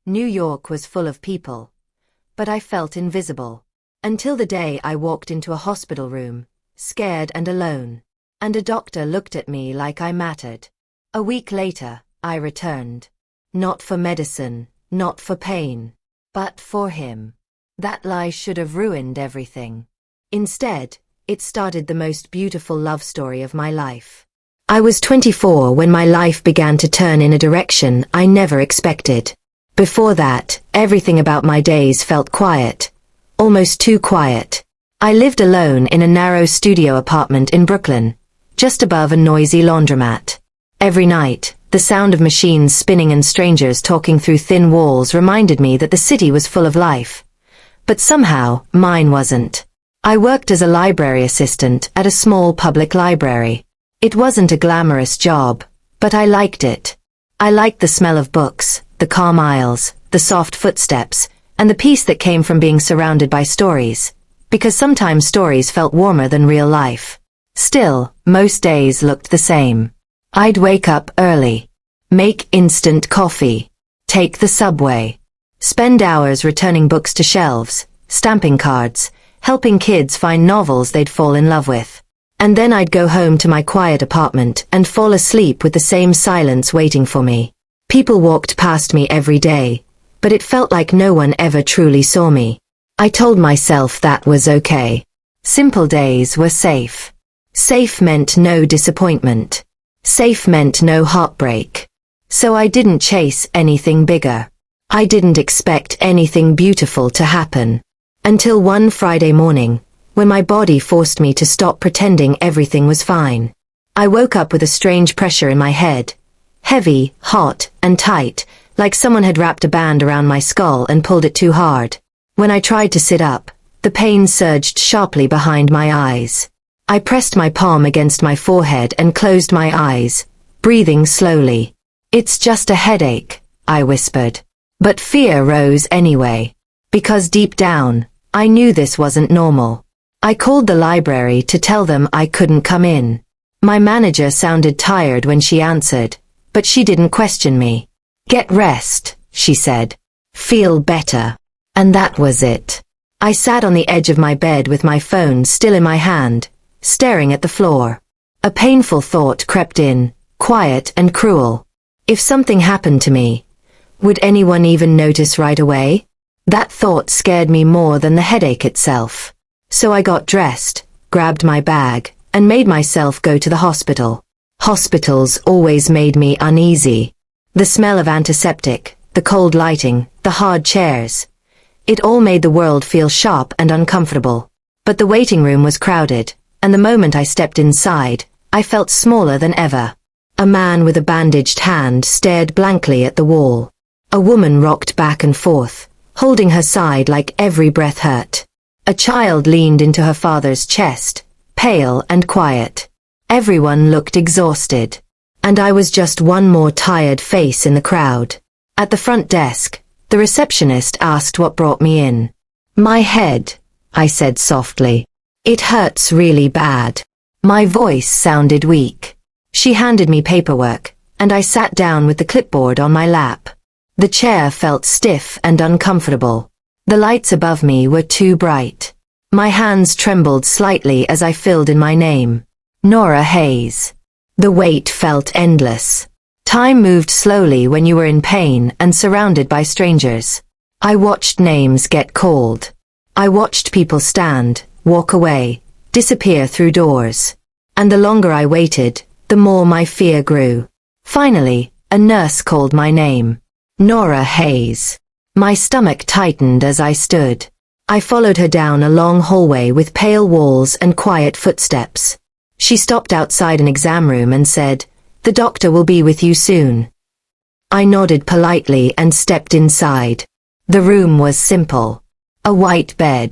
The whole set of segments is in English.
New York was full of people, but I felt invisible. Until the day I walked into a hospital room, scared and alone, and a doctor looked at me like I mattered. A week later, I returned. Not for medicine, not for pain, but for him. That lie should have ruined everything. Instead, it started the most beautiful love story of my life. I was 24 when my life began to turn in a direction I never expected. Before that, everything about my days felt quiet. Almost too quiet. I lived alone in a narrow studio apartment in Brooklyn, just above a noisy laundromat. Every night, the sound of machines spinning and strangers talking through thin walls reminded me that the city was full of life. But somehow, mine wasn't. I worked as a library assistant at a small public library. It wasn't a glamorous job, but I liked it. I liked the smell of books, the calm aisles, the soft footsteps, and the peace that came from being surrounded by stories, because sometimes stories felt warmer than real life. Still, most days looked the same. I'd wake up early, make instant coffee, take the subway, spend hours returning books to shelves, stamping cards, helping kids find novels they'd fall in love with. And then I'd go home to my quiet apartment and fall asleep with the same silence waiting for me. People walked past me every day, but it felt like no one ever truly saw me. I told myself that was okay. Simple days were safe. Safe meant no disappointment. Safe meant no heartbreak. So I didn't chase anything bigger. I didn't expect anything beautiful to happen. Until one Friday morning, when my body forced me to stop pretending everything was fine. I woke up with a strange pressure in my head. Heavy, hot, and tight, like someone had wrapped a band around my skull and pulled it too hard. When I tried to sit up, the pain surged sharply behind my eyes. I pressed my palm against my forehead and closed my eyes, breathing slowly. "It's just a headache," I whispered. But fear rose anyway. Because deep down, I knew this wasn't normal. I called the library to tell them I couldn't come in. My manager sounded tired when she answered, but she didn't question me. "Get rest," she said. "Feel better." And that was it. I sat on the edge of my bed with my phone still in my hand, staring at the floor. A painful thought crept in, quiet and cruel. If something happened to me, would anyone even notice right away? That thought scared me more than the headache itself. So I got dressed, grabbed my bag, and made myself go to the hospital. Hospitals always made me uneasy. The smell of antiseptic, the cold lighting, the hard chairs. It all made the world feel sharp and uncomfortable. But the waiting room was crowded, and the moment I stepped inside, I felt smaller than ever. A man with a bandaged hand stared blankly at the wall. A woman rocked back and forth, holding her side like every breath hurt. A child leaned into her father's chest, pale and quiet. Everyone looked exhausted. And I was just one more tired face in the crowd. At the front desk, the receptionist asked what brought me in. "My head," I said softly. "It hurts really bad." My voice sounded weak. She handed me paperwork, and I sat down with the clipboard on my lap. The chair felt stiff and uncomfortable. The lights above me were too bright. My hands trembled slightly as I filled in my name. Nora Hayes. The wait felt endless. Time moved slowly when you were in pain and surrounded by strangers. I watched names get called. I watched people stand, walk away, disappear through doors. And the longer I waited, the more my fear grew. Finally, a nurse called my name. Nora Hayes. My stomach tightened as I stood. I followed her down a long hallway with pale walls and quiet footsteps. She stopped outside an exam room and said, "The doctor will be with you soon." I nodded politely and stepped inside. The room was simple. A white bed.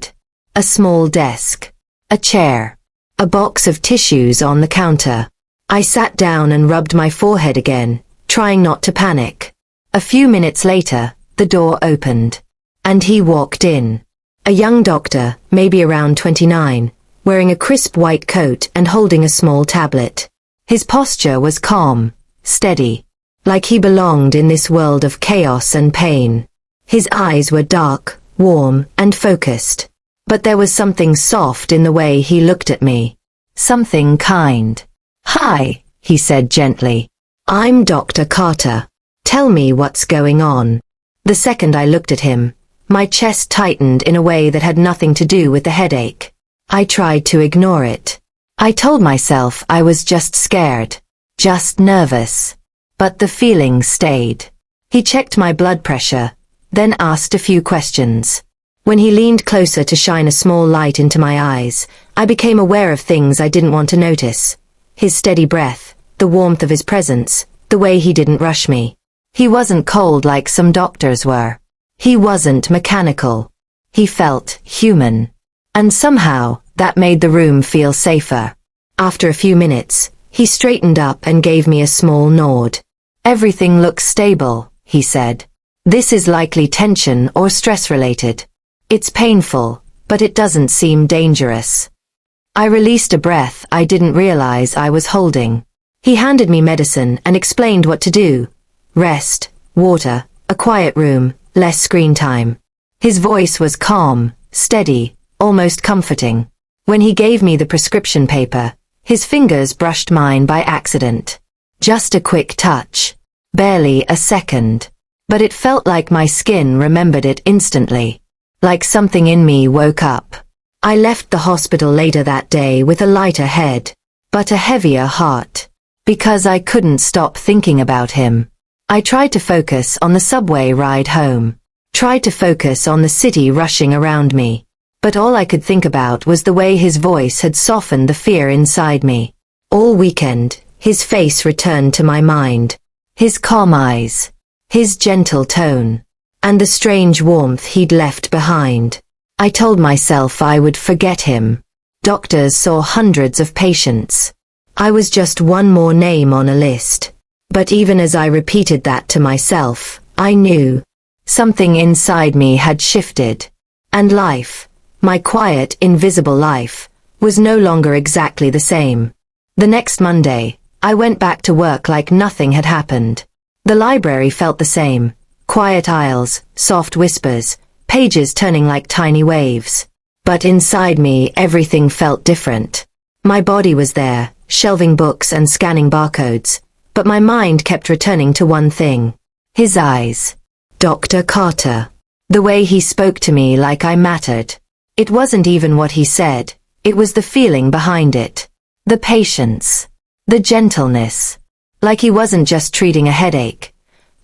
A small desk. A chair. A box of tissues on the counter. I sat down and rubbed my forehead again, trying not to panic. A few minutes later, the door opened. And he walked in. A young doctor, maybe around 29, wearing a crisp white coat and holding a small tablet. His posture was calm, steady, like he belonged in this world of chaos and pain. His eyes were dark, warm, and focused. But there was something soft in the way he looked at me. Something kind. "Hi," he said gently. "I'm Dr. Carter. Tell me what's going on." The second I looked at him, my chest tightened in a way that had nothing to do with the headache. I tried to ignore it. I told myself I was just scared, just nervous. But the feeling stayed. He checked my blood pressure, then asked a few questions. When he leaned closer to shine a small light into my eyes, I became aware of things I didn't want to notice. His steady breath, the warmth of his presence, the way he didn't rush me. He wasn't cold like some doctors were. He wasn't mechanical. He felt human. And somehow, that made the room feel safer. After a few minutes, he straightened up and gave me a small nod. "Everything looks stable," he said. "This is likely tension or stress-related. It's painful, but it doesn't seem dangerous." I released a breath I didn't realize I was holding. He handed me medicine and explained what to do. Rest, water, a quiet room, less screen time. His voice was calm, steady, almost comforting. When he gave me the prescription paper, his fingers brushed mine by accident. Just a quick touch. Barely a second. But it felt like my skin remembered it instantly. Like something in me woke up. I left the hospital later that day with a lighter head, but a heavier heart. Because I couldn't stop thinking about him. I tried to focus on the subway ride home. Tried to focus on the city rushing around me. But all I could think about was the way his voice had softened the fear inside me. All weekend, his face returned to my mind. His calm eyes. His gentle tone. And the strange warmth he'd left behind. I told myself I would forget him. Doctors saw hundreds of patients. I was just one more name on a list. But even as I repeated that to myself, I knew. Something inside me had shifted. And life, my quiet, invisible life, was no longer exactly the same. The next Monday, I went back to work like nothing had happened. The library felt the same. Quiet aisles, soft whispers, pages turning like tiny waves. But inside me everything felt different. My body was there, shelving books and scanning barcodes, but my mind kept returning to one thing. His eyes. Dr. Carter. The way he spoke to me like I mattered. It wasn't even what he said, it was the feeling behind it. The patience. The gentleness. Like he wasn't just treating a headache.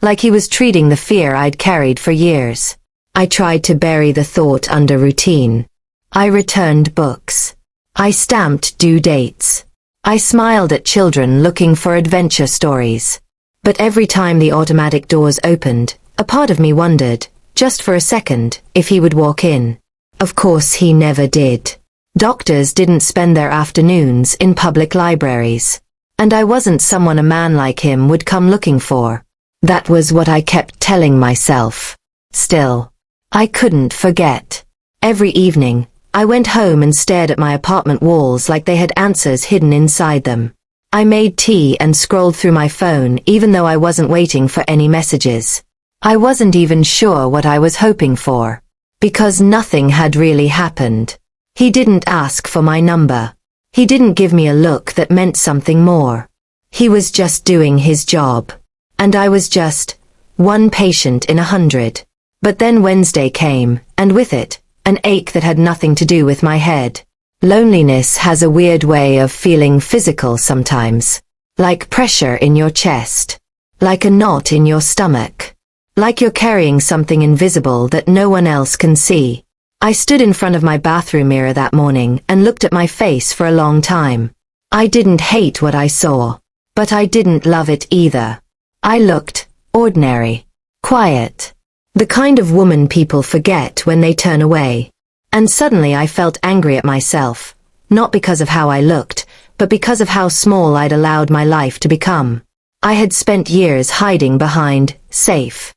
Like he was treating the fear I'd carried for years. I tried to bury the thought under routine. I returned books. I stamped due dates. I smiled at children looking for adventure stories. But every time the automatic doors opened, a part of me wondered, just for a second, if he would walk in. Of course he never did. Doctors didn't spend their afternoons in public libraries. And I wasn't someone a man like him would come looking for. That was what I kept telling myself. Still, I couldn't forget. Every evening, I went home and stared at my apartment walls like they had answers hidden inside them. I made tea and scrolled through my phone even though I wasn't waiting for any messages. I wasn't even sure what I was hoping for. Because nothing had really happened. He didn't ask for my number. He didn't give me a look that meant something more. He was just doing his job. And I was just one patient in 100. But then Wednesday came, and with it, an ache that had nothing to do with my head. Loneliness has a weird way of feeling physical sometimes. Like pressure in your chest. Like a knot in your stomach. Like you're carrying something invisible that no one else can see. I stood in front of my bathroom mirror that morning and looked at my face for a long time. I didn't hate what I saw. But I didn't love it either. I looked ordinary. Quiet. The kind of woman people forget when they turn away. And suddenly I felt angry at myself. Not because of how I looked, but because of how small I'd allowed my life to become. I had spent years hiding behind safe.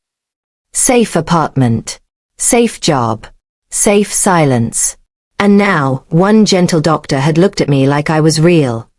Safe apartment. Safe job. Safe silence. And now, one gentle doctor had looked at me like I was real.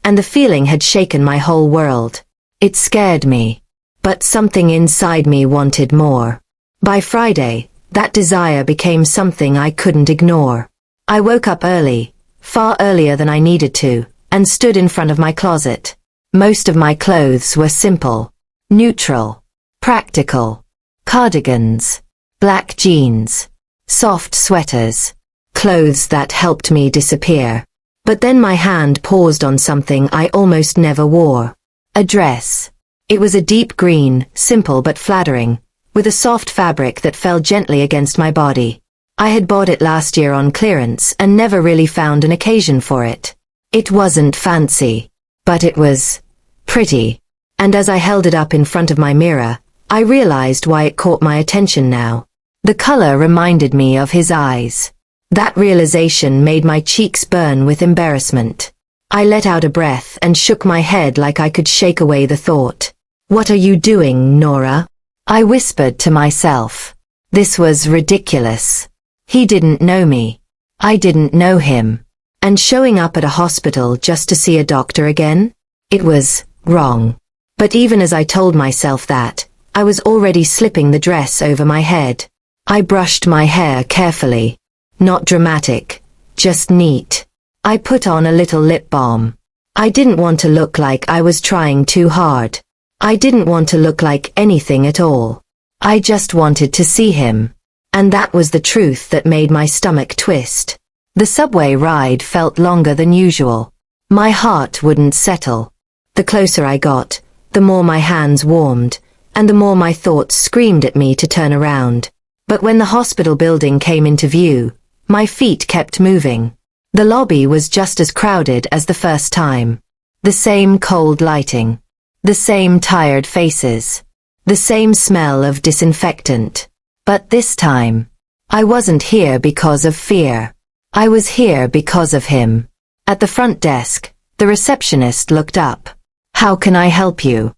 And the feeling had shaken my whole world. It scared me. But something inside me wanted more. By Friday, that desire became something I couldn't ignore. I woke up early, far earlier than I needed to, and stood in front of my closet. Most of my clothes were simple, neutral, practical. Cardigans, black jeans, soft sweaters, clothes that helped me disappear. But then my hand paused on something I almost never wore. A dress. It was a deep green, simple but flattering, with a soft fabric that fell gently against my body. I had bought it last year on clearance and never really found an occasion for it. It wasn't fancy, but it was pretty. And as I held it up in front of my mirror, I realized why it caught my attention now. The color reminded me of his eyes. That realization made my cheeks burn with embarrassment. I let out a breath and shook my head like I could shake away the thought. "What are you doing, Nora?" I whispered to myself. This was ridiculous. He didn't know me. I didn't know him. And showing up at a hospital just to see a doctor again? It was wrong. But even as I told myself that, I was already slipping the dress over my head. I brushed my hair carefully. Not dramatic, just neat. I put on a little lip balm. I didn't want to look like I was trying too hard. I didn't want to look like anything at all. I just wanted to see him. And that was the truth that made my stomach twist. The subway ride felt longer than usual. My heart wouldn't settle. The closer I got, the more my hands warmed, and the more my thoughts screamed at me to turn around. But when the hospital building came into view, my feet kept moving. The lobby was just as crowded as the first time. The same cold lighting. The same tired faces. The same smell of disinfectant. But this time, I wasn't here because of fear. I was here because of him. At the front desk, the receptionist looked up. "How can I help you?"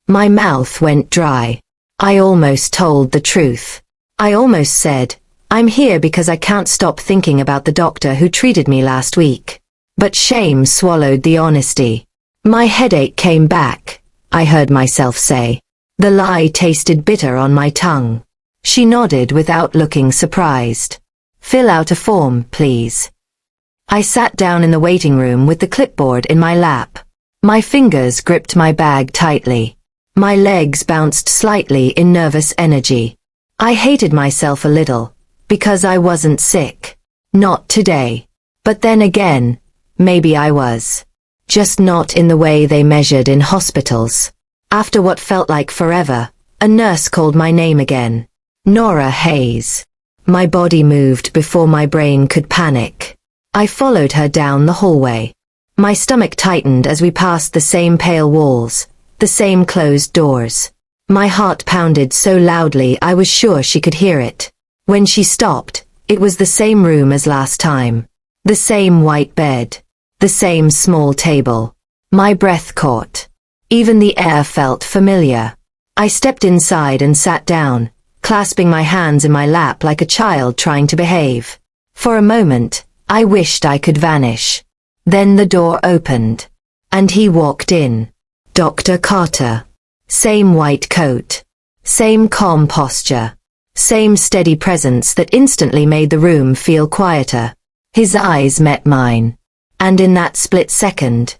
My mouth went dry. I almost told the truth. I almost said, "I'm here because I can't stop thinking about the doctor who treated me last week." But shame swallowed the honesty. "My headache came back," I heard myself say. The lie tasted bitter on my tongue. She nodded without looking surprised. "Fill out a form, please." I sat down in the waiting room with the clipboard in my lap. My fingers gripped my bag tightly. My legs bounced slightly in nervous energy. I hated myself a little, because I wasn't sick. Not today. But then again, maybe I was. Just not in the way they measured in hospitals. After what felt like forever, a nurse called my name again. Nora Hayes. My body moved before my brain could panic. I followed her down the hallway. My stomach tightened as we passed the same pale walls, the same closed doors. My heart pounded so loudly I was sure she could hear it. When she stopped, it was the same room as last time. The same white bed. The same small table. My breath caught. Even the air felt familiar. I stepped inside and sat down, clasping my hands in my lap like a child trying to behave. For a moment, I wished I could vanish. Then the door opened. And he walked in. Dr. Carter. Same white coat. Same calm posture. Same steady presence that instantly made the room feel quieter. His eyes met mine. And in that split second,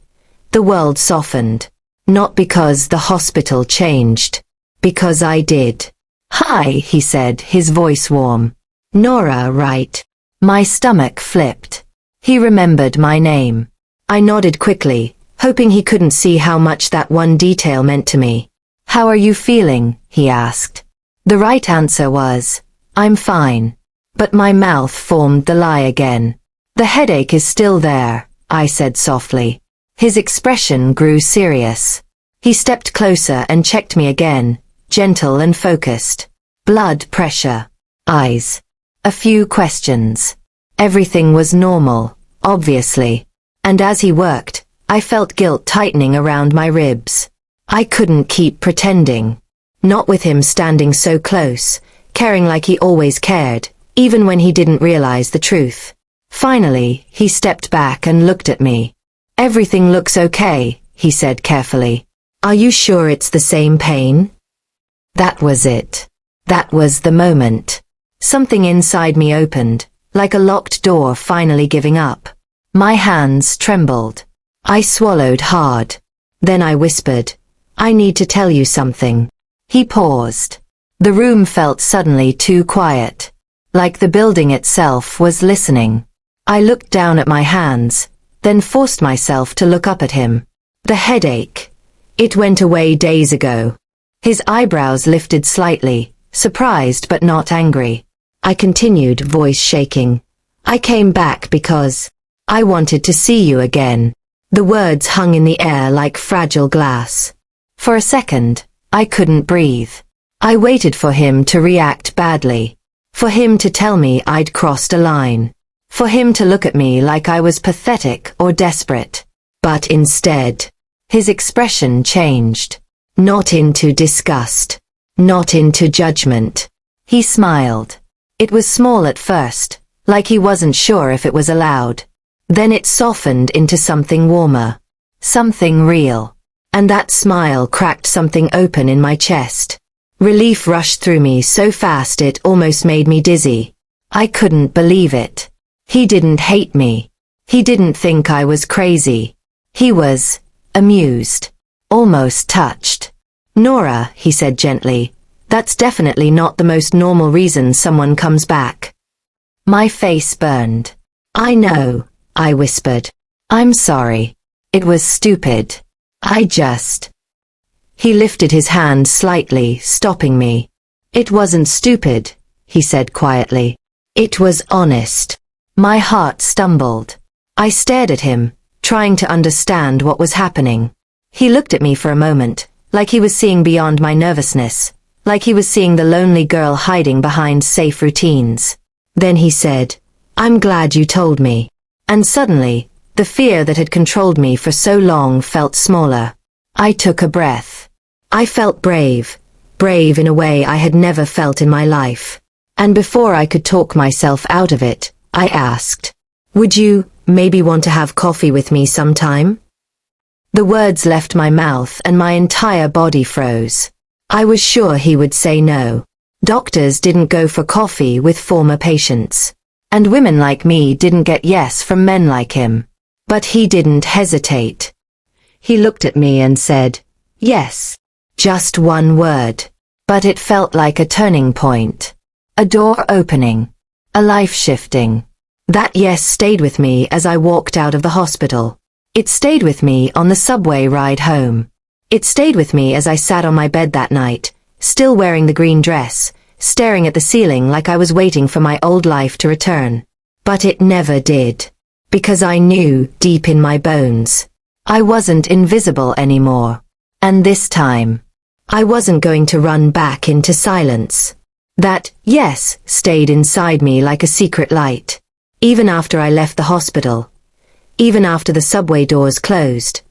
the world softened. Not because the hospital changed. Because I did. "Hi," he said, his voice warm. "Nora, right?" My stomach flipped. He remembered my name. I nodded quickly, hoping he couldn't see how much that one detail meant to me. "How are you feeling?" he asked. The right answer was, "I'm fine." But my mouth formed the lie again. "The headache is still there," I said softly. His expression grew serious. He stepped closer and checked me again, gentle and focused. Blood pressure. Eyes. A few questions. Everything was normal, obviously. And as he worked, I felt guilt tightening around my ribs. I couldn't keep pretending. Not with him standing so close, caring like he always cared, even when he didn't realize the truth. Finally, he stepped back and looked at me. "Everything looks okay," he said carefully. "Are you sure it's the same pain?" That was it. That was the moment. Something inside me opened, like a locked door finally giving up. My hands trembled. I swallowed hard. Then I whispered, "I need to tell you something." He paused. The room felt suddenly too quiet, like the building itself was listening. I looked down at my hands, then forced myself to look up at him. The headache. It went away days ago. His eyebrows lifted slightly, surprised but not angry. I continued, voice shaking. "I came back because I wanted to see you again." The words hung in the air like fragile glass. For a second, I couldn't breathe. I waited for him to react badly. For him to tell me I'd crossed a line. For him to look at me like I was pathetic or desperate. But instead, his expression changed. Not into disgust. Not into judgment. He smiled. It was small at first, like he wasn't sure if it was allowed. Then it softened into something warmer. Something real. And that smile cracked something open in my chest. Relief rushed through me so fast it almost made me dizzy. I couldn't believe it. He didn't hate me. He didn't think I was crazy. He was amused. Almost touched. "Nora," he said gently, "that's definitely not the most normal reason someone comes back." My face burned. "I know," I whispered. "I'm sorry. It was stupid. I just—" He lifted his hand slightly, stopping me. "It wasn't stupid," he said quietly. "It was honest." My heart stumbled. I stared at him, trying to understand what was happening. He looked at me for a moment, like he was seeing beyond my nervousness, like he was seeing the lonely girl hiding behind safe routines. Then he said, "I'm glad you told me." And suddenly, the fear that had controlled me for so long felt smaller. I took a breath. I felt brave. Brave in a way I had never felt in my life. And before I could talk myself out of it, I asked, "Would you maybe want to have coffee with me sometime?" The words left my mouth and my entire body froze. I was sure he would say no. Doctors didn't go for coffee with former patients. And women like me didn't get yes from men like him. But he didn't hesitate. He looked at me and said, "Yes." Just one word. But it felt like a turning point. A door opening. A life shifting. That yes stayed with me as I walked out of the hospital. It stayed with me on the subway ride home. It stayed with me as I sat on my bed that night, still wearing the green dress, staring at the ceiling like I was waiting for my old life to return. But it never did. Because I knew, deep in my bones, I wasn't invisible anymore. And this time, I wasn't going to run back into silence. That yes stayed inside me like a secret light. Even after I left the hospital. Even after the subway doors closed.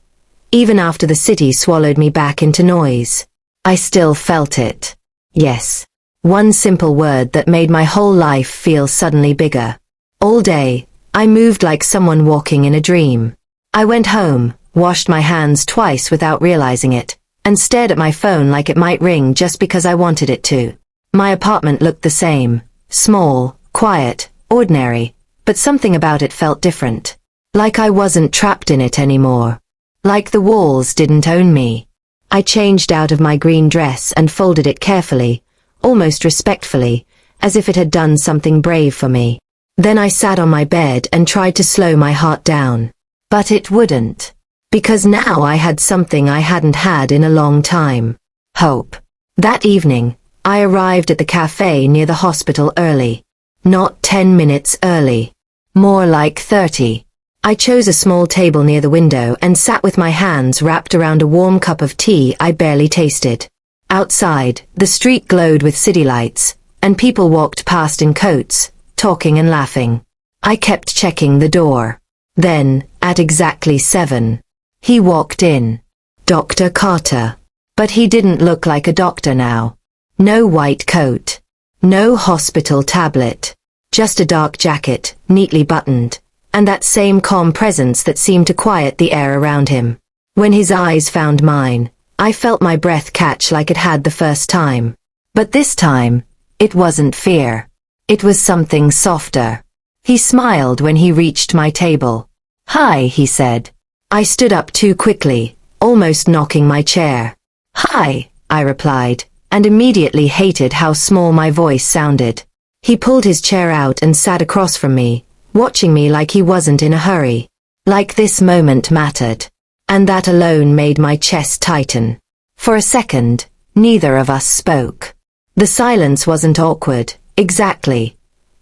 Even after the city swallowed me back into noise. I still felt it. Yes. One simple word that made my whole life feel suddenly bigger. All day, I moved like someone walking in a dream. I went home, washed my hands twice without realizing it, and stared at my phone like it might ring just because I wanted it to. My apartment looked the same. Small, quiet, ordinary, but something about it felt different. Like I wasn't trapped in it anymore. Like the walls didn't own me. I changed out of my green dress and folded it carefully, almost respectfully, as if it had done something brave for me. Then I sat on my bed and tried to slow my heart down. But it wouldn't. Because now I had something I hadn't had in a long time. Hope. That evening, I arrived at the cafe near the hospital early. Not 10 minutes early. More like 30. I chose a small table near the window and sat with my hands wrapped around a warm cup of tea I barely tasted. Outside, the street glowed with city lights, and people walked past in coats, talking and laughing. I kept checking the door. Then, at exactly 7, he walked in. Dr. Carter. But he didn't look like a doctor now. No white coat. No hospital tablet. Just a dark jacket, neatly buttoned, and that same calm presence that seemed to quiet the air around him. When his eyes found mine, I felt my breath catch like it had the first time. But this time, it wasn't fear. It was something softer. He smiled when he reached my table. "Hi," he said. I stood up too quickly, almost knocking my chair. "Hi," I replied, and immediately hated how small my voice sounded. He pulled his chair out and sat across from me, watching me like he wasn't in a hurry. Like this moment mattered. And that alone made my chest tighten. For a second, neither of us spoke. The silence wasn't awkward, exactly.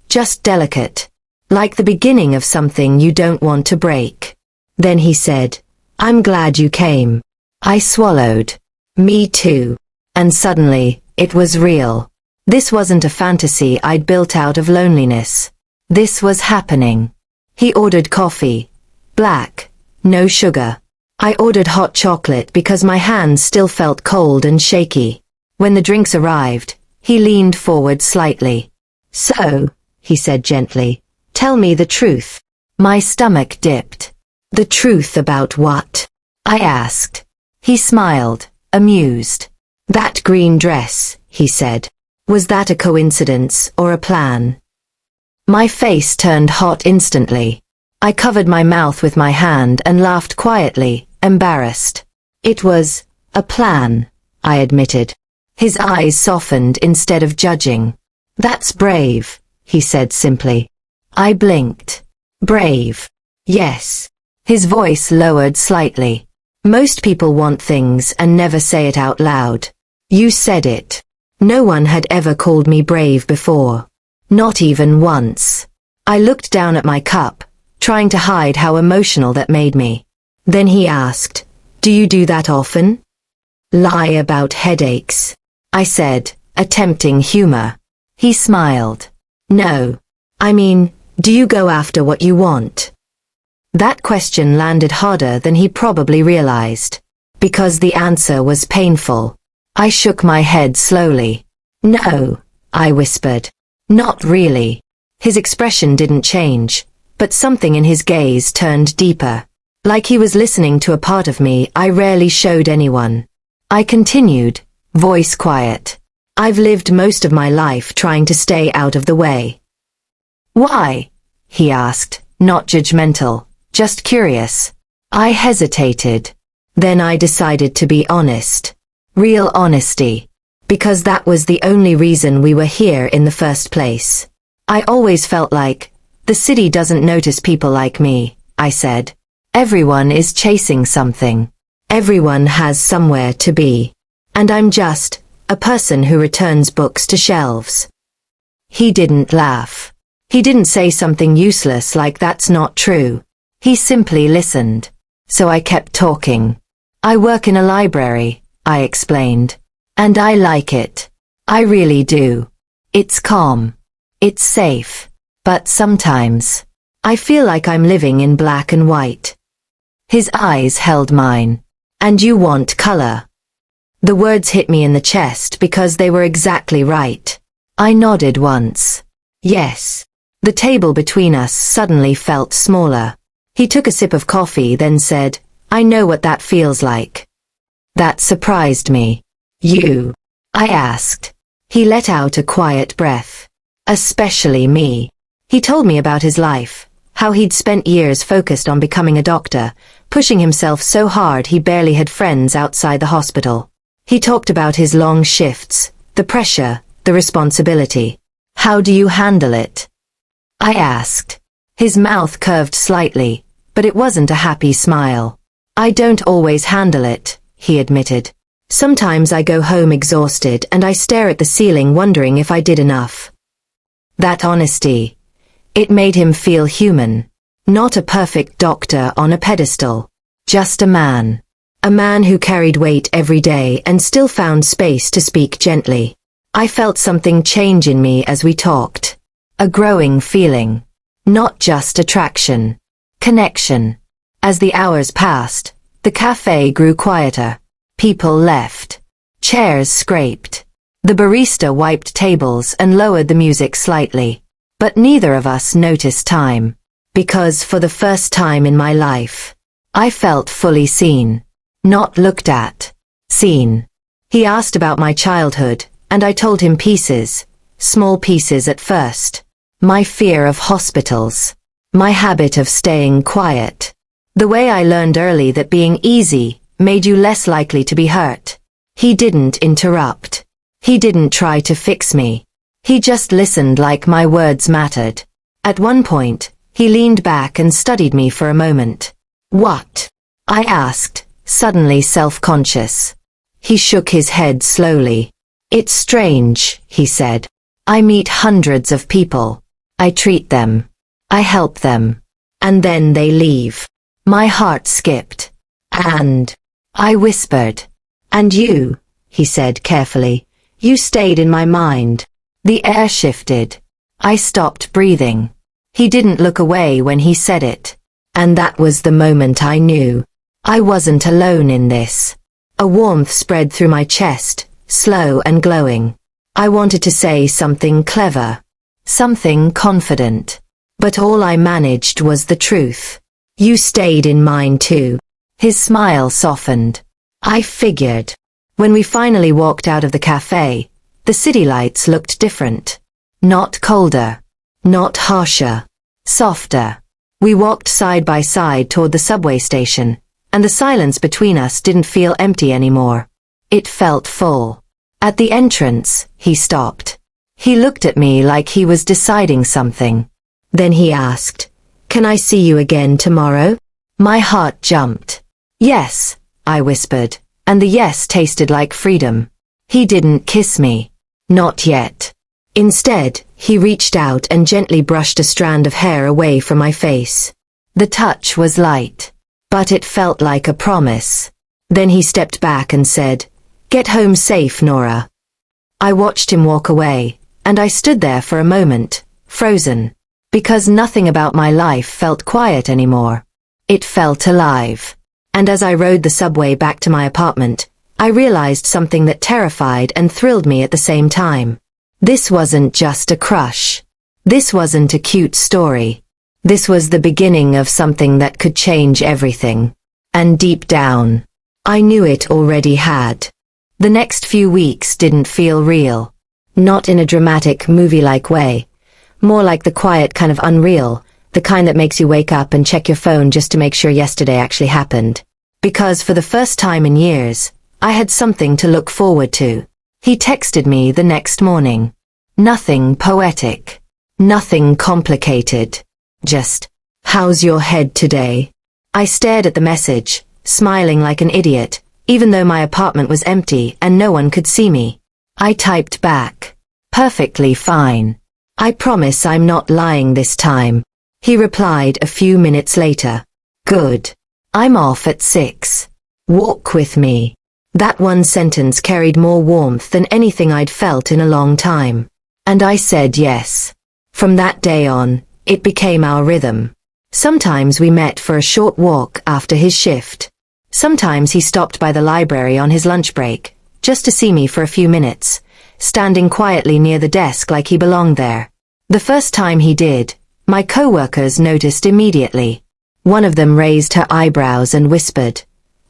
Just delicate. Like the beginning of something you don't want to break. Then he said, "I'm glad you came." I swallowed. Me too. And suddenly, it was real. This wasn't a fantasy I'd built out of loneliness. This was happening. He ordered coffee. Black. No sugar. I ordered hot chocolate because my hands still felt cold and shaky. When the drinks arrived, he leaned forward slightly. "So," he said gently, "tell me the truth." My stomach dipped. "The truth about what?" I asked. He smiled, amused. "That green dress," he said. "Was that a coincidence or a plan?" My face turned hot instantly. I covered my mouth with my hand and laughed quietly, embarrassed. "It was a plan," I admitted. His eyes softened instead of judging. "That's brave," he said simply. I blinked. "Brave. Yes." His voice lowered slightly. "Most people want things and never say it out loud. You said it. No one had ever called me brave before. Not even once." I looked down at my cup, trying to hide how emotional that made me. Then he asked, "Do you do that often?" "Lie about headaches," I said, attempting humor. He smiled. "No. I mean, do you go after what you want?" That question landed harder than he probably realized. Because the answer was painful. I shook my head slowly. "No," I whispered. "Not really." His expression didn't change, but something in his gaze turned deeper. Like he was listening to a part of me I rarely showed anyone. I continued, voice quiet. "I've lived most of my life trying to stay out of the way." "Why?" he asked, not judgmental, just curious. I hesitated. Then I decided to be honest. Real honesty. Because that was the only reason we were here in the first place. I always felt like, the city doesn't notice people like me, I said. Everyone is chasing something. Everyone has somewhere to be. And I'm just a person who returns books to shelves. He didn't laugh. He didn't say something useless like "That's not true." He simply listened. So I kept talking. "I work in a library," I explained. "And I like it. I really do. It's calm. It's safe. But sometimes, I feel like I'm living in black and white." His eyes held mine. "And you want color." The words hit me in the chest because they were exactly right. I nodded once. Yes. The table between us suddenly felt smaller. He took a sip of coffee, then said, "I know what that feels like." That surprised me. "You?" I asked. He let out a quiet breath. "Especially me." He told me about his life, how he'd spent years focused on becoming a doctor, pushing himself so hard he barely had friends outside the hospital. He talked about his long shifts, the pressure, the responsibility. "How do you handle it?" I asked. His mouth curved slightly, but it wasn't a happy smile. "I don't always handle it," he admitted. "Sometimes I go home exhausted and I stare at the ceiling wondering if I did enough." That honesty. It made him feel human. Not a perfect doctor on a pedestal. Just a man. A man who carried weight every day and still found space to speak gently. I felt something change in me as we talked. A growing feeling. Not just attraction. Connection. As the hours passed, the cafe grew quieter. People left. Chairs scraped. The barista wiped tables and lowered the music slightly. But neither of us noticed time. Because for the first time in my life, I felt fully seen. Not looked at. Seen. He asked about my childhood, And I told him pieces, small pieces at first. My fear of hospitals. My habit of staying quiet. The way I learned early that being easy made you less likely to be hurt. He didn't interrupt. He didn't try to fix me. He just listened like my words mattered. At one point, he leaned back and studied me for a moment. "What?" I asked, suddenly self-conscious. He shook his head slowly. "It's strange," he said. "I meet hundreds of people. I treat them. I help them. And then they leave." My heart skipped. "And?" I whispered. "And you," he said carefully. "You stayed in my mind." The air shifted. I stopped breathing. He didn't look away when he said it. And that was the moment I knew. I wasn't alone in this. A warmth spread through my chest, slow and glowing. I wanted to say something clever. Something confident. But all I managed was the truth. "You stayed in mine too." His smile softened. I figured. When we finally walked out of the cafe, the city lights looked different. Not colder. Not harsher. Softer. We walked side by side toward the subway station, and the silence between us didn't feel empty anymore. It felt full. At the entrance, he stopped. He looked at me like he was deciding something. Then he asked, "Can I see you again tomorrow?" My heart jumped. "Yes," I whispered, and the yes tasted like freedom. He didn't kiss me. Not yet. Instead, he reached out and gently brushed a strand of hair away from my face. The touch was light, but it felt like a promise. Then he stepped back and said, "Get home safe, Nora." I watched him walk away, and I stood there for a moment, frozen, because nothing about my life felt quiet anymore. It felt alive. And as I rode the subway back to my apartment, I realized something that terrified and thrilled me at the same time. This wasn't just a crush. This wasn't a cute story. This was the beginning of something that could change everything. And deep down, I knew it already had. The next few weeks didn't feel real. Not in a dramatic movie-like way. More like the quiet kind of unreal, the kind that makes you wake up and check your phone just to make sure yesterday actually happened. Because for the first time in years, I had something to look forward to. He texted me the next morning. Nothing poetic. Nothing complicated. Just, "How's your head today?" I stared at the message, smiling like an idiot, even though my apartment was empty and no one could see me. I typed back, "Perfectly fine. I promise I'm not lying this time." He replied a few minutes later, "Good. I'm off at 6. Walk with me." That one sentence carried more warmth than anything I'd felt in a long time. And I said yes. From that day on, it became our rhythm. Sometimes we met for a short walk after his shift. Sometimes he stopped by the library on his lunch break, just to see me for a few minutes, standing quietly near the desk like he belonged there. The first time he did, my coworkers noticed immediately. One of them raised her eyebrows and whispered,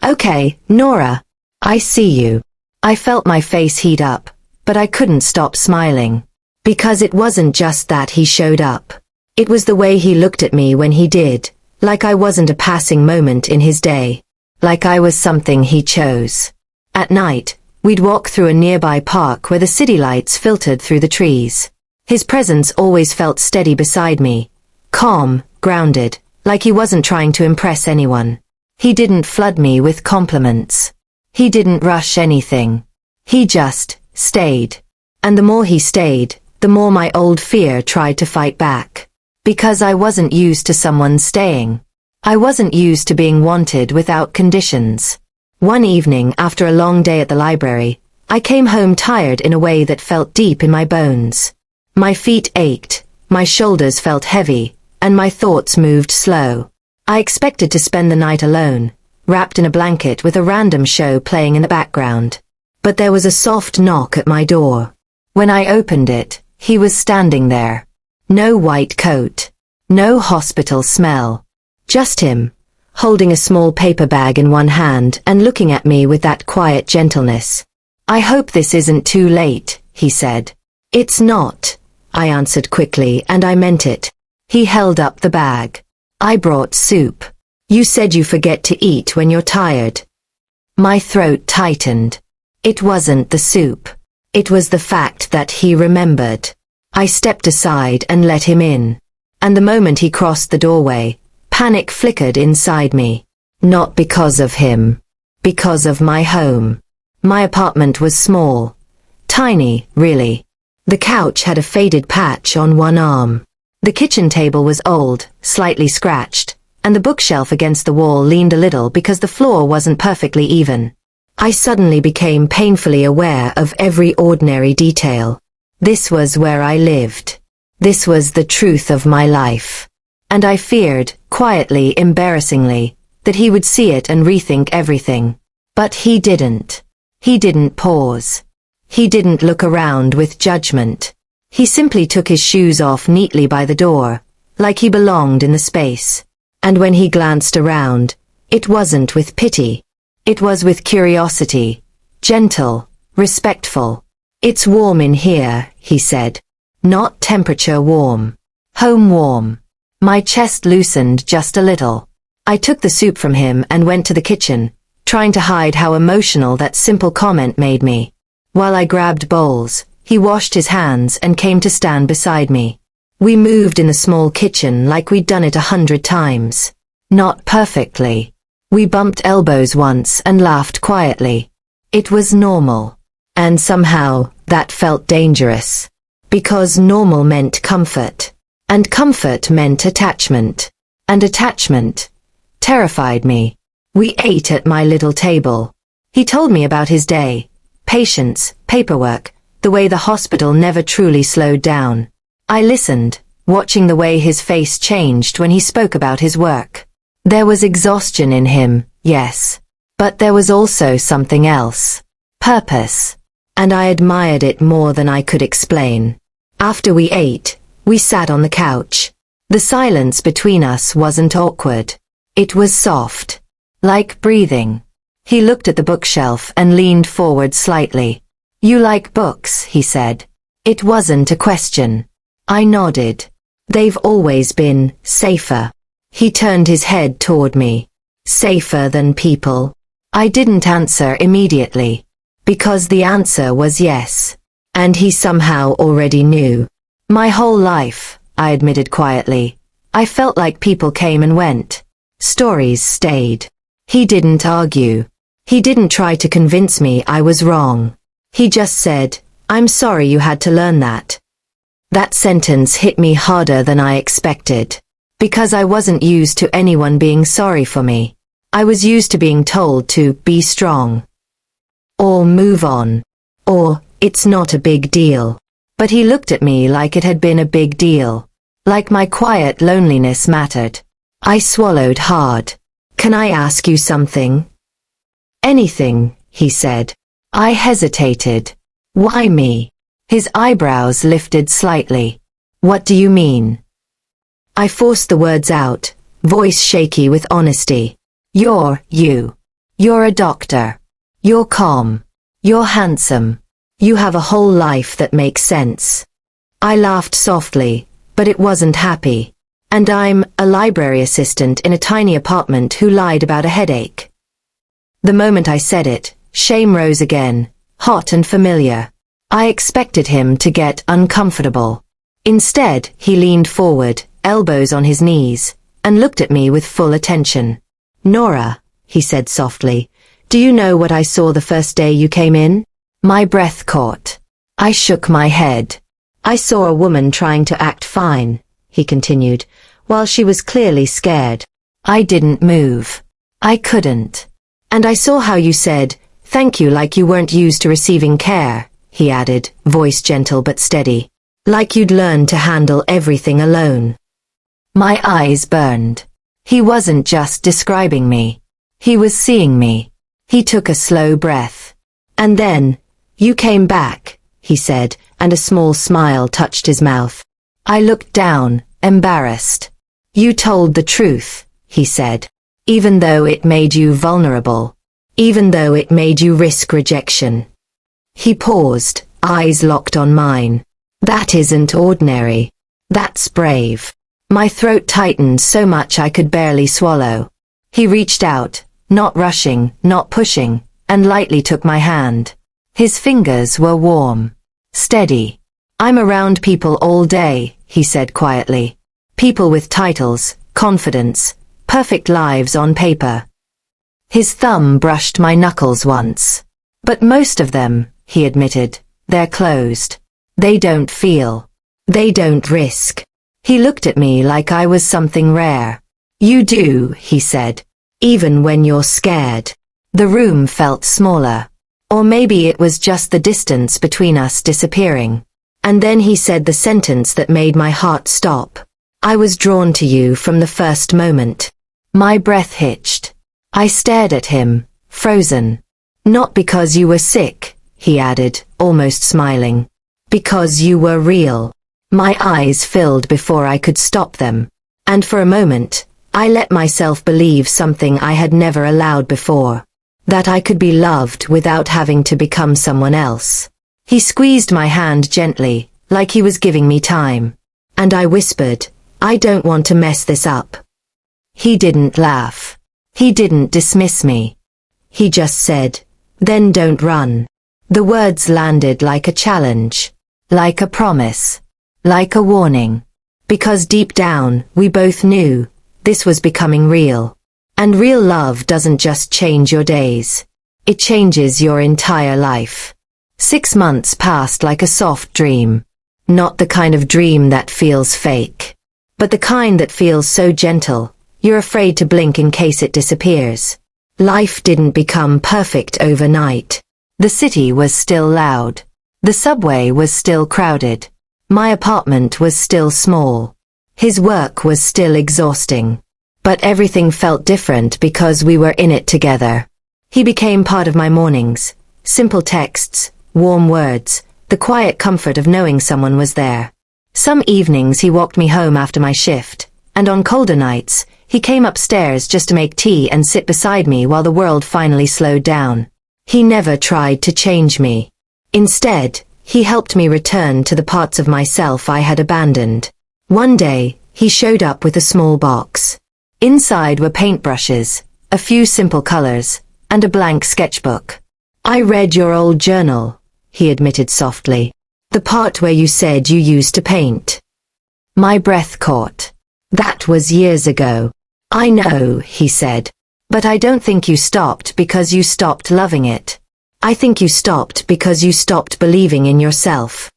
"Okay, Nora, I see you." I felt my face heat up, but I couldn't stop smiling. Because it wasn't just that he showed up. It was the way he looked at me when he did, like I wasn't a passing moment in his day. Like I was something he chose. At night, we'd walk through a nearby park where the city lights filtered through the trees. His presence always felt steady beside me. Calm, grounded, like he wasn't trying to impress anyone. He didn't flood me with compliments. He didn't rush anything. He just stayed. And the more he stayed, the more my old fear tried to fight back. Because I wasn't used to someone staying. I wasn't used to being wanted without conditions. One evening after a long day at the library, I came home tired in a way that felt deep in my bones. My feet ached, my shoulders felt heavy, and my thoughts moved slow. I expected to spend the night alone, wrapped in a blanket with a random show playing in the background. But there was a soft knock at my door. When I opened it, he was standing there. No white coat. No hospital smell. Just him, holding a small paper bag in one hand and looking at me with that quiet gentleness. "I hope this isn't too late," he said. It's not, I answered quickly, and I meant it. He held up the bag. I brought soup. You said you forget to eat when you're tired. My throat tightened. It wasn't the soup. It was the fact that he remembered. I stepped aside and let him in. And the moment he crossed the doorway, panic flickered inside me. Not because of him. Because of my home. My apartment was small. Tiny, really. The couch had a faded patch on one arm. The kitchen table was old, slightly scratched, and the bookshelf against the wall leaned a little because the floor wasn't perfectly even. I suddenly became painfully aware of every ordinary detail. This was where I lived. This was the truth of my life. And I feared, quietly, embarrassingly, that he would see it and rethink everything. But he didn't. He didn't pause. He didn't look around with judgment. He simply took his shoes off neatly by the door, like he belonged in the space. And when he glanced around, it wasn't with pity. It was with curiosity. Gentle, respectful. It's warm in here, he said. Not temperature warm. Home warm. My chest loosened just a little. I took the soup from him and went to the kitchen, trying to hide how emotional that simple comment made me. While I grabbed bowls, he washed his hands and came to stand beside me. We moved in the small kitchen like we'd done it 100 times. Not perfectly. We bumped elbows once and laughed quietly. It was normal. And somehow, that felt dangerous. Because normal meant comfort. And comfort meant attachment. And attachment terrified me. We ate at my little table. He told me about his day. Patients, paperwork, the way the hospital never truly slowed down. I listened, watching the way his face changed when he spoke about his work. There was exhaustion in him, yes. But there was also something else. Purpose. And I admired it more than I could explain. After we ate, we sat on the couch. The silence between us wasn't awkward. It was soft. Like breathing. He looked at the bookshelf and leaned forward slightly. You like books, he said. It wasn't a question. I nodded. They've always been safer. He turned his head toward me. Safer than people? I didn't answer immediately. Because the answer was yes. And he somehow already knew. My whole life, I admitted quietly. I felt like people came and went. Stories stayed. He didn't argue. He didn't try to convince me I was wrong. He just said, I'm sorry you had to learn that. That sentence hit me harder than I expected. Because I wasn't used to anyone being sorry for me. I was used to being told to be strong. Or move on. Or, it's not a big deal. But he looked at me like it had been a big deal. Like my quiet loneliness mattered. I swallowed hard. Can I ask you something? Anything, he said. I hesitated. Why me? His eyebrows lifted slightly. What do you mean? I forced the words out, voice shaky with honesty. You're you. You're a doctor. You're calm. You're handsome. You have a whole life that makes sense. I laughed softly, but it wasn't happy. And I'm a library assistant in a tiny apartment who lied about a headache. The moment I said it, shame rose again, hot and familiar. I expected him to get uncomfortable. Instead, he leaned forward, elbows on his knees, and looked at me with full attention. Nora, he said softly, do you know what I saw the first day you came in? My breath caught. I shook my head. I saw a woman trying to act fine, he continued, while she was clearly scared. I didn't move. I couldn't. And I saw how you said, thank you, like you weren't used to receiving care, he added, voice gentle but steady. Like you'd learned to handle everything alone. My eyes burned. He wasn't just describing me. He was seeing me. He took a slow breath. And then, you came back, he said, and a small smile touched his mouth. I looked down, embarrassed. You told the truth, he said. Even though it made you vulnerable. Even though it made you risk rejection. He paused, eyes locked on mine. That isn't ordinary. That's brave. My throat tightened so much I could barely swallow. He reached out, not rushing, not pushing, and lightly took my hand. His fingers were warm, steady. I'm around people all day, he said quietly. People with titles, confidence, perfect lives on paper. His thumb brushed my knuckles once. But most of them, he admitted, they're closed. They don't feel. They don't risk. He looked at me like I was something rare. You do, he said, even when you're scared. The room felt smaller. Or maybe it was just the distance between us disappearing. And then he said the sentence that made my heart stop. I was drawn to you from the first moment. My breath hitched. I stared at him, frozen. Not because you were sick, he added, almost smiling. Because you were real. My eyes filled before I could stop them. And for a moment, I let myself believe something I had never allowed before. That I could be loved without having to become someone else. He squeezed my hand gently, like he was giving me time. And I whispered, I don't want to mess this up. He didn't laugh. He didn't dismiss me. He just said, then don't run. The words landed like a challenge, like a promise, like a warning. Because deep down, we both knew, this was becoming real. And real love doesn't just change your days. It changes your entire life. 6 months passed like a soft dream. Not the kind of dream that feels fake. But the kind that feels so gentle, you're afraid to blink in case it disappears. Life didn't become perfect overnight. The city was still loud. The subway was still crowded. My apartment was still small. His work was still exhausting. But everything felt different because we were in it together. He became part of my mornings. Simple texts, warm words, the quiet comfort of knowing someone was there. Some evenings he walked me home after my shift, and on colder nights, he came upstairs just to make tea and sit beside me while the world finally slowed down. He never tried to change me. Instead, he helped me return to the parts of myself I had abandoned. One day, he showed up with a small box. Inside were paintbrushes, a few simple colors, and a blank sketchbook. I read your old journal, he admitted softly. The part where you said you used to paint. My breath caught. That was years ago. I know, he said. But I don't think you stopped because you stopped loving it. I think you stopped because you stopped believing in yourself.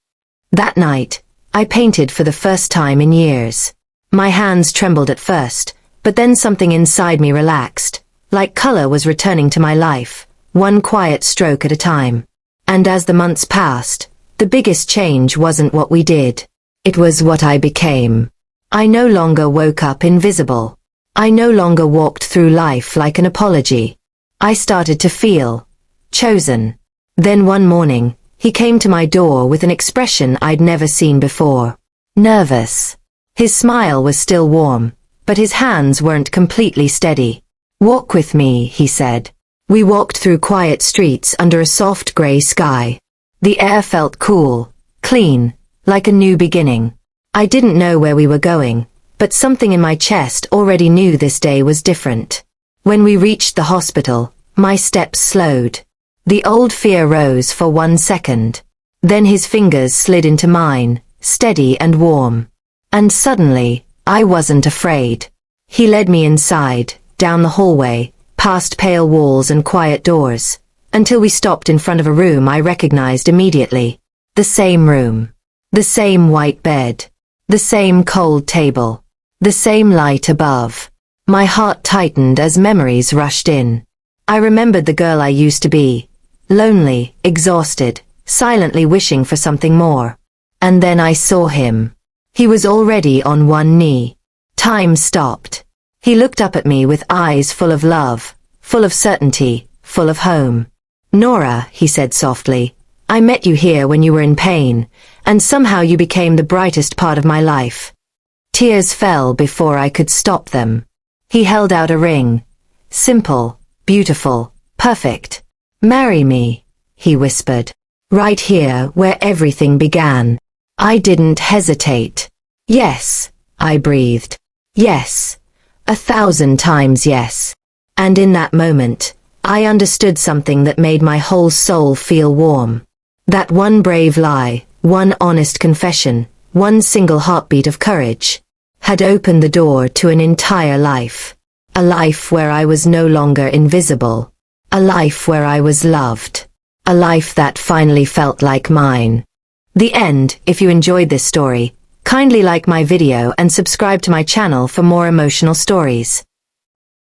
That night, I painted for the first time in years. My hands trembled at first, but then something inside me relaxed, like color was returning to my life, one quiet stroke at a time. And as the months passed, the biggest change wasn't what we did. It was what I became. I no longer woke up invisible. I no longer walked through life like an apology. I started to feel chosen. Then one morning, he came to my door with an expression I'd never seen before. Nervous. His smile was still warm, but his hands weren't completely steady. Walk with me, he said. We walked through quiet streets under a soft gray sky. The air felt cool, clean, like a new beginning. I didn't know where we were going, but something in my chest already knew this day was different. When we reached the hospital, my steps slowed. The old fear rose for 1 second. Then his fingers slid into mine, steady and warm. And suddenly, I wasn't afraid. He led me inside, down the hallway, past pale walls and quiet doors, until we stopped in front of a room I recognized immediately. The same room. The same white bed. The same cold table. The same light above. My heart tightened as memories rushed in. I remembered the girl I used to be. Lonely, exhausted, silently wishing for something more. And then I saw him. He was already on one knee. Time stopped. He looked up at me with eyes full of love, full of certainty, full of home. Nora, he said softly, I met you here when you were in pain, and somehow you became the brightest part of my life. Tears fell before I could stop them. He held out a ring. Simple, beautiful, perfect. Marry me, he whispered. Right here where everything began. I didn't hesitate. Yes, I breathed. Yes. 1,000 times yes. And in that moment, I understood something that made my whole soul feel warm. That one brave lie, one honest confession, one single heartbeat of courage, had opened the door to an entire life. A life where I was no longer invisible. A life where I was loved. A life that finally felt like mine. The end. If you enjoyed this story, kindly like my video and subscribe to my channel for more emotional stories.